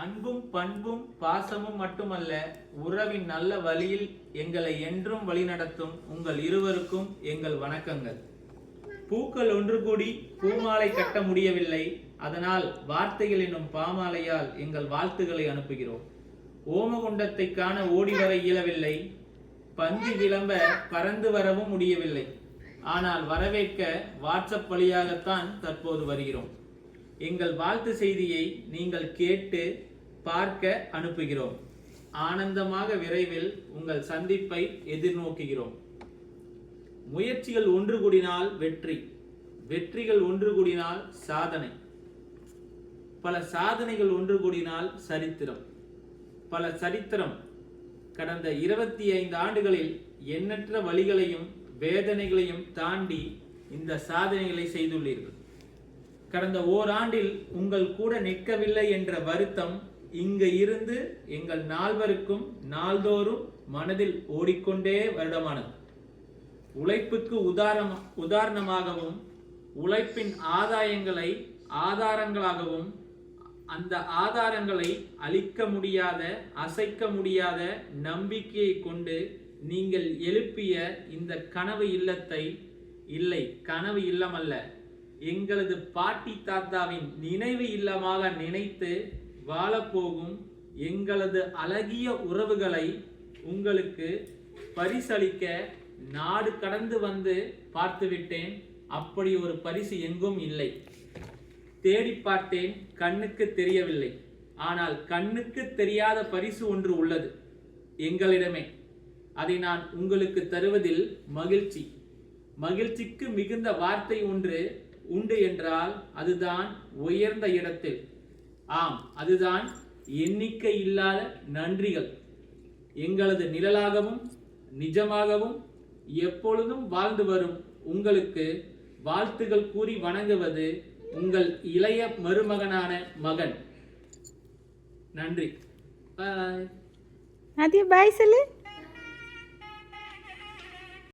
அன்பும் பண்பும் பாசமும் மட்டுமல்ல, உறவின் நல்ல வழியில் எங்களை என்றும் வழிநடத்தும் உங்கள் இருவருக்கும் எங்கள் வணக்கங்கள். பூக்கள் ஒன்று கூடி பூமாலை கட்ட முடியவில்லை, அதனால் வார்த்தைகள் என்னும் பாமாலையால் எங்கள் வாழ்த்துக்களை அனுப்புகிறோம். ஓமகுண்டத்தை காண ஓடி வர இயலவில்லை, பஞ்சு விளம்ப பறந்து வரவும் முடியவில்லை. ஆனால் வரவேற்க வாட்ஸ்அப் வழியாகத்தான் தற்போது வருகிறோம். எங்கள் வாழ்த்து செய்தியை நீங்கள் கேட்டு பார்க்க அனுப்புகிறோம். ஆனந்தமாக விரைவில் உங்கள் சந்திப்பை எதிர்நோக்குகிறோம். முயற்சிகள் ஒன்று கூடினால் வெற்றி, வெற்றிகள் ஒன்று கூடினால் சாதனை, பல சாதனைகள் ஒன்று கூடினால் சரித்திரம், பல சரித்திரம். கடந்த 25 ஆண்டுகளில் எண்ணற்ற வழிகளையும் வேதனைகளையும் தாண்டி இந்த சாதனைகளை செய்துள்ளீர்கள். கடந்த ஓராண்டில் உங்கள் கூட நிற்கவில்லை என்ற வருத்தம் இங்கு இருந்து எங்கள் நால்வருக்கும் நாள்தோறும் மனதில் ஓடிக்கொண்டே வருடமானது. உழைப்புக்கு உதாரணமாகவும் உழைப்பின் ஆதாயங்களை ஆதாரங்களாகவும் அந்த ஆதாரங்களை அழிக்க முடியாத அசைக்க முடியாத நம்பிக்கையை கொண்டு நீங்கள் எழுப்பிய இந்த கனவு இல்லத்தை, இல்லை கனவு இல்லமல்ல, எங்களது பாட்டி தாத்தாவின் நினைவு இல்லமாக நினைத்து வாழப்போகும் எங்களது அழகிய உறவுகளை உங்களுக்கு பரிசளிக்க நாடு கடந்து வந்து பார்த்துவிட்டேன். அப்படி ஒரு பரிசு எங்கும் இல்லை. தேடி பார்த்தேன், கண்ணுக்கு தெரியவில்லை. ஆனால் கண்ணுக்கு தெரியாத பரிசு ஒன்று உள்ளது எங்களிடமே. அதை நான் உங்களுக்கு தருவதில் மகிழ்ச்சி. மகிழ்ச்சிக்கு மிகுந்த வார்த்தை ஒன்று உண்டு என்றால் அதுதான் உயர்ந்த இடத்தில். ஆம், அதுதான் எண்ணிக்கை இல்லாத நன்றிகள். எங்களது நிழலாகவும் நிஜமாகவும் எப்பொழுதும் வாழ்ந்து வரும் உங்களுக்கு வாழ்த்துகள் கூறி வணங்குவது உங்கள் இளைய மருமகனான மகன். நன்றி. பாய். பாய் சொல்லு.